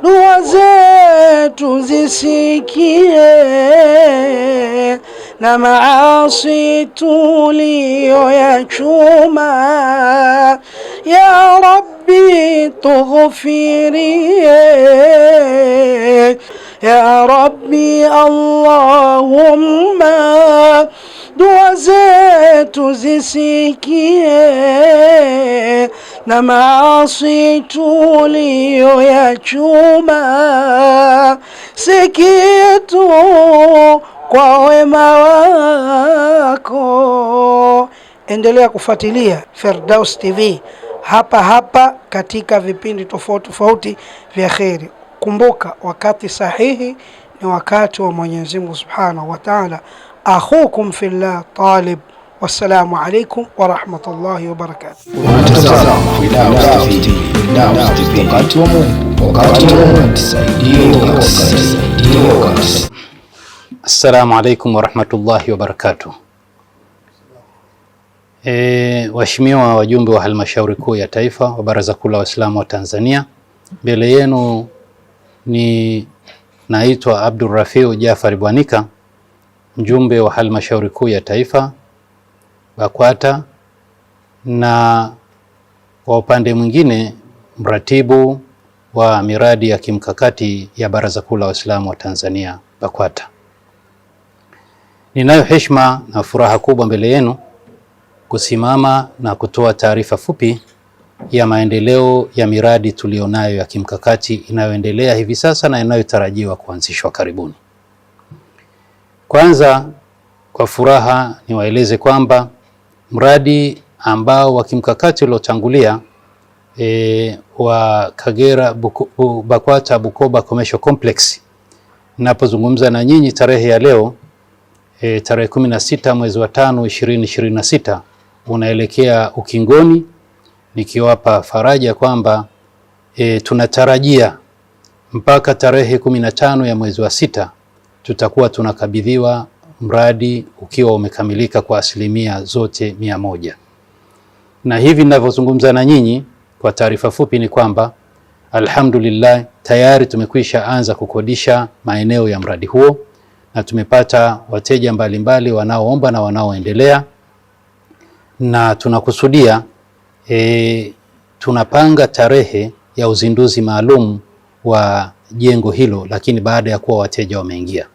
dua zetu zisikie, na maasi tuliyoyachuma. Ya Rabbi tughfirie, ya Rabbi Allahumma, dua zetu zisikie, na maasi tuliyoyachuma. Si kitu kwa wema wako. Endelea kufuatilia Firdaus TV hapa hapa katika vipindi tofauti tofauti vya kheri. Kumbuka, wakati sahihi ni wakati wa Mwenyezi Mungu Subhanahu wa Ta'ala. Akhukum fillah Talib. Wassalamu alaikum wa rahmatullahi wa barakatuh. Wakati wa Mungu, wakati wa Mungu, Assalamu alaikum wa rahmatullahi wa barakatuh. Waheshimiwa wajumbe wa halmashauri kuu ya taifa wa Baraza Kuu la Waislamu wa Tanzania, mbele yenu ni naitwa Abdurrafiu Jafari Bwanika, mjumbe wa halmashauri kuu ya taifa BAKWATA, na kwa upande mwingine mratibu wa miradi ya kimkakati ya Baraza Kuu la Waislamu wa Tanzania BAKWATA. Ninayo heshima na furaha kubwa mbele yenu kusimama na kutoa taarifa fupi ya maendeleo ya miradi tulionayo ya kimkakati inayoendelea hivi sasa na inayotarajiwa kuanzishwa karibuni. Kwanza, kwa furaha niwaeleze kwamba mradi ambao wa kimkakati uliotangulia wa Kagera BAKWATA Bukoba Commercial Complex, ninapozungumza na nyinyi tarehe ya leo tarehe 16 mwezi wa 5 2026, unaelekea ukingoni, nikiwapa faraja kwamba tunatarajia mpaka tarehe 15 ya mwezi wa 6 tutakuwa tunakabidhiwa mradi ukiwa umekamilika kwa asilimia zote 100. Na hivi ninavyozungumza na nyinyi, kwa taarifa fupi ni kwamba alhamdulillah tayari tumekwisha anza kukodisha maeneo ya mradi huo na tumepata wateja mbalimbali wanaoomba na wanaoendelea, na tunakusudia tunapanga tarehe ya uzinduzi maalum wa jengo hilo, lakini baada ya kuwa wateja wameingia.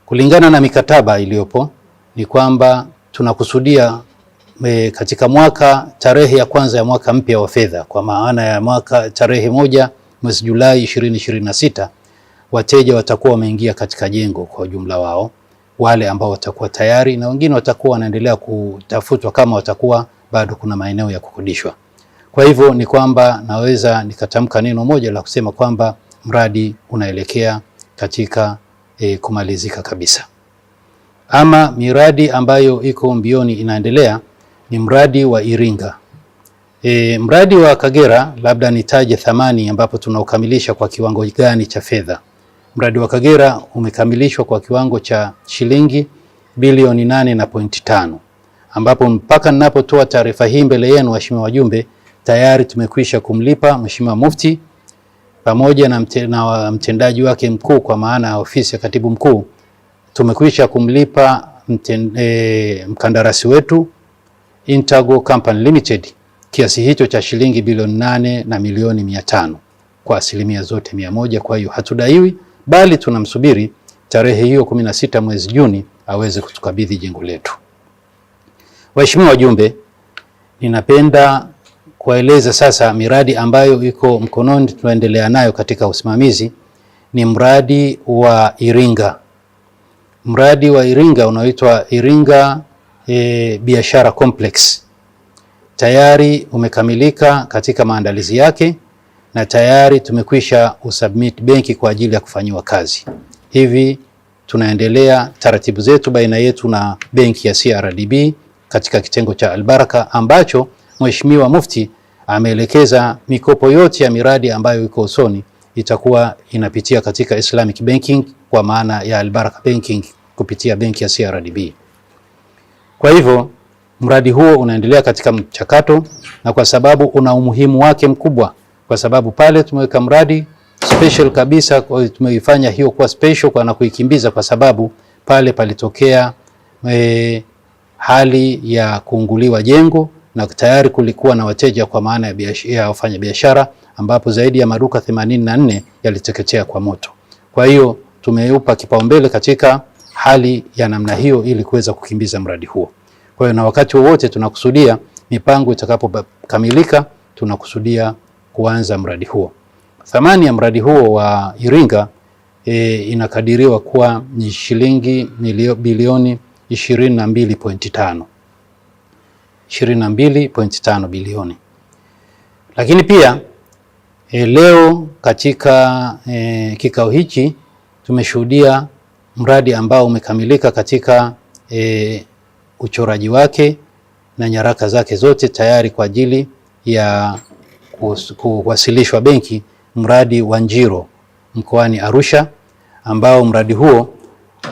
Kulingana na mikataba iliyopo ni kwamba tunakusudia katika tarehe ya kwanza ya mwaka mpya wa fedha, kwa maana ya tarehe 1 mwezi Julai 2026, wateja watakuwa wameingia katika jengo kwa ujumla wao, wale ambao watakuwa tayari, na wengine watakuwa wanaendelea kutafutwa kama watakuwa bado kuna maeneo ya kukodishwa. Kwa hivyo ni kwamba naweza nikatamka neno moja la kusema kwamba mradi unaelekea katika kumalizika kabisa. Ama miradi ambayo iko mbioni inaendelea ni mradi wa Iringa. Mradi wa Kagera, labda nitaje thamani ambapo tunaukamilisha kwa kiwango gani cha fedha. Mradi wa Kagera umekamilishwa kwa kiwango cha shilingi bilioni 8.5, ambapo mpaka ninapotoa taarifa hii mbele yenu waheshimiwa wajumbe, tayari tumekwisha kumlipa Mheshimiwa Mufti pamoja na mtendaji wake mkuu, kwa maana ya ofisi ya katibu mkuu. Tumekwisha kumlipa mkandarasi wetu Intergo Company Limited kiasi hicho cha shilingi bilioni 8 na milioni 500 kwa asilimia zote 100. Kwa hiyo hatudaiwi, bali tunamsubiri tarehe hiyo 16 mwezi Juni aweze kutukabidhi jengo letu. Waheshimiwa wajumbe, ninapenda kueleza sasa miradi ambayo iko mkononi tunaendelea nayo katika usimamizi. Ni mradi wa Iringa. Mradi wa Iringa unaoitwa Iringa Biashara Complex tayari umekamilika katika maandalizi yake na tayari tumekwisha usubmit benki kwa ajili ya kufanyiwa kazi. Hivi tunaendelea taratibu zetu baina yetu na benki ya CRDB katika kitengo cha Albaraka, ambacho Mheshimiwa Mufti ameelekeza mikopo yote ya miradi ambayo iko usoni itakuwa inapitia katika Islamic Banking, kwa maana ya Albaraka Banking kupitia benki ya CRDB. Kwa hivyo mradi huo unaendelea katika mchakato, na kwa sababu una umuhimu wake mkubwa, kwa sababu pale tumeweka mradi special kabisa. Tumeifanya hiyo kuwa special kwa na kuikimbiza kwa sababu pale palitokea hali ya kuunguliwa jengo na tayari kulikuwa na wateja kwa maana ya wafanya biashara, ambapo zaidi ya maduka 84 yaliteketea kwa moto. Kwa hiyo tumeupa kipaumbele katika hali ya namna hiyo ili kuweza kukimbiza mradi huo. Kwa hiyo na wakati wowote tunakusudia mipango itakapokamilika tunakusudia kuanza mradi huo. Thamani ya mradi huo wa Iringa inakadiriwa kuwa ni shilingi bilioni 22.5. 22.5 bilioni. Lakini pia leo katika kikao hichi tumeshuhudia mradi ambao umekamilika katika uchoraji wake na nyaraka zake zote tayari kwa ajili ya kuwasilishwa benki, mradi wa Njiro mkoani Arusha, ambao mradi huo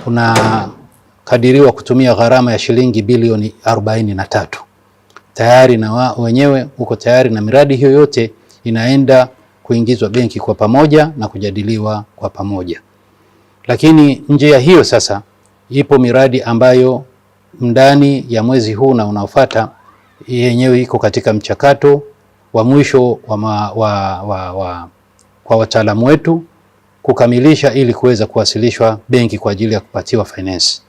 unakadiriwa kutumia gharama ya shilingi bilioni 43. Tayari na wenyewe uko tayari na miradi hiyo yote inaenda kuingizwa benki kwa pamoja na kujadiliwa kwa pamoja. Lakini nje ya hiyo sasa ipo miradi ambayo ndani ya mwezi huu na unaofuata yenyewe iko katika mchakato wa mwisho kwa wataalamu wetu kukamilisha ili kuweza kuwasilishwa benki kwa ajili ya kupatiwa finance.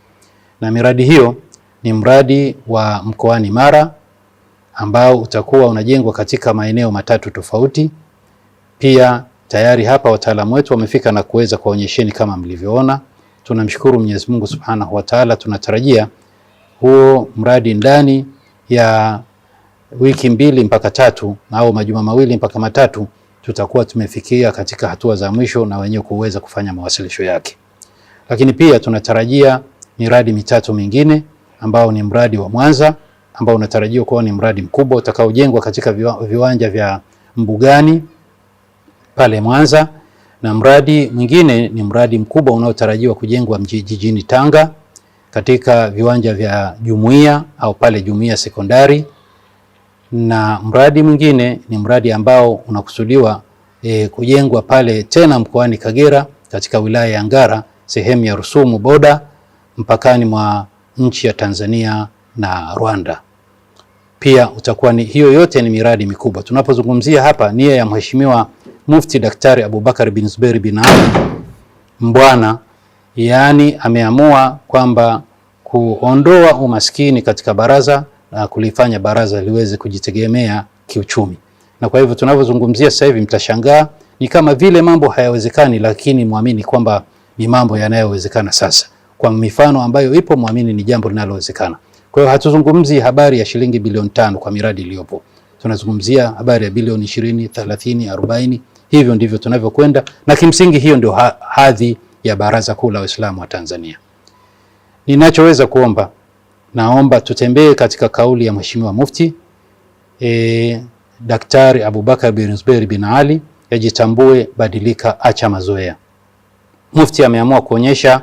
Na miradi hiyo ni mradi wa mkoani Mara ambao utakuwa unajengwa katika maeneo matatu tofauti. Pia tayari hapa wataalamu wetu wamefika na kuweza kuonyesheni kama mlivyoona. Tunamshukuru Mwenyezi Mungu Subhanahu wa Ta'ala. Tunatarajia huo mradi ndani ya wiki 2 mpaka 3 au majuma 2 mpaka 3 tutakuwa tumefikia katika hatua za mwisho na wenyewe kuweza kufanya mawasilisho yake. Lakini pia tunatarajia miradi mitatu mingine ambao ni mradi wa Mwanza ambao unatarajiwa kuwa ni mradi mkubwa utakaojengwa katika viwanja vya Mbugani pale Mwanza, na mradi mwingine ni mradi mkubwa unaotarajiwa kujengwa jijini Tanga katika viwanja vya Jumuiya au pale Jumuiya Sekondari, na mradi mwingine ni mradi ambao unakusudiwa kujengwa pale tena mkoani Kagera katika wilaya ya Ngara sehemu ya Rusumo boda mpakani mwa nchi ya Tanzania na Rwanda. Pia utakuwa ni hiyo yote ni miradi mikubwa. Tunapozungumzia hapa nia ya Mheshimiwa Mufti Daktari Abubakar bin Zuberi bin Ali Mbwana, yani ameamua kwamba kuondoa umaskini katika baraza na kulifanya baraza liweze kujitegemea kiuchumi. Na kwa hivyo tunavyozungumzia sasa hivi mtashangaa ni kama vile mambo hayawezekani, lakini muamini kwamba ni mambo yanayowezekana sasa. Kwa mifano ambayo ipo muamini ni jambo linalowezekana. Kwa hiyo hatuzungumzi habari ya shilingi bilioni 5 kwa miradi iliyopo. Tunazungumzia habari ya bilioni 20, 30, 40. Hivyo ndivyo tunavyokwenda, na kimsingi hiyo ndio hadhi ya Baraza Kuu la Waislamu wa Tanzania. Ninachoweza kuomba, naomba tutembee katika kauli ya Mheshimiwa Mufti Daktari Abubakar bin Zuberi bin Ali, yajitambue, badilika, acha mazoea. Mufti ameamua kuonyesha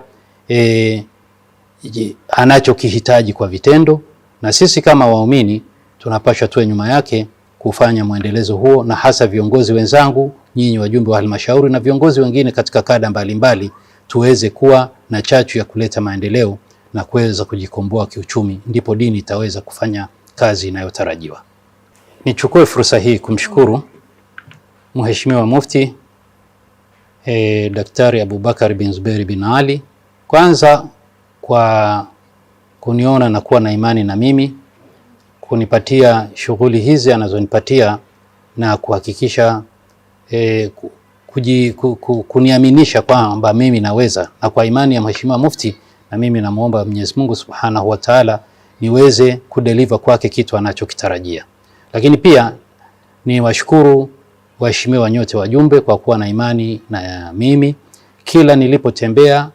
anachokihitaji kwa vitendo, na sisi kama waumini tunapaswa tuwe nyuma yake kufanya mwendelezo huo, na hasa viongozi wenzangu, nyinyi wajumbe wa halmashauri na viongozi wengine katika kada mbalimbali, tuweze kuwa na chachu ya kuleta maendeleo na kuweza kujikomboa kiuchumi, ndipo dini itaweza kufanya kazi inayotarajiwa. Nichukue fursa hii kumshukuru Mheshimiwa Mufti Daktari Abubakar bin Zuberi bin Ali, kwanza kwa kuniona na kuwa na imani na mimi, kunipatia shughuli hizi anazonipatia na kuhakikisha kuniaminisha kwamba mimi naweza, na kwa imani ya Mheshimiwa Mufti na mimi namuomba Mwenyezi Mungu Subhanahu wa Ta'ala niweze kudeliver kwake kitu anachokitarajia. Lakini pia ni washukuru waheshimiwa nyote wajumbe kwa kuwa na imani na mimi. Kila nilipotembea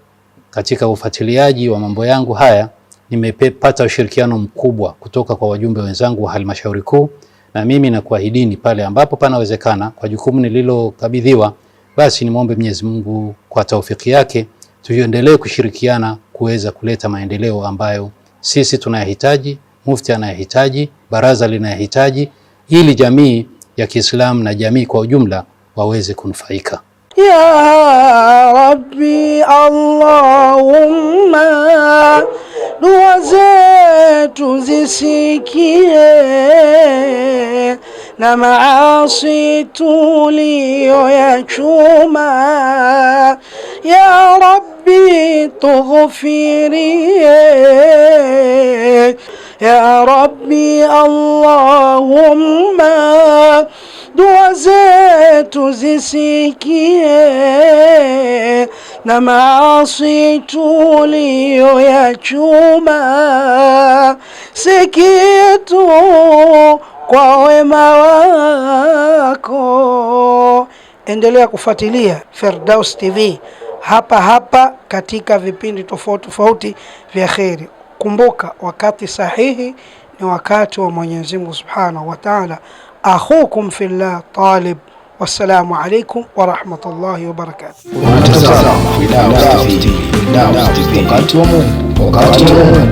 katika ufuatiliaji wa mambo yangu haya nimepata ushirikiano mkubwa kutoka kwa wajumbe wenzangu wa halmashauri kuu, na mimi na kuahidini pale ambapo panawezekana kwa jukumu nililokabidhiwa, basi nimuombe Mwenyezi Mungu kwa taufiki yake tuendelee kushirikiana kuweza kuleta maendeleo ambayo sisi tunayahitaji, Mufti anayahitaji, baraza linayahitaji, ili jamii ya Kiislamu na jamii kwa ujumla waweze kunufaika. Ya Rabbi Allahumma, dua zetu zisikie na maasi tuliyoyachuma. Ya Rabbi tughfirie. Ya Rabbi Allahumma, dua zetu zisikie na maasi tuliyoyachuma. Si kitu kwa wema wako. Endelea kufuatilia Firdaus TV hapa hapa katika vipindi tofauti tofauti vya kheri. Kumbuka, wakati sahihi ni wakati wa Mwenyezi Mungu Subhanahu wa Ta'ala. Akhukum fillah Talib. Wassalamu alaikum wa rahmatullahi wa barakatuh. Unatazama Firdaus TV. Wakati wa Mungu, wakati wa Mungu.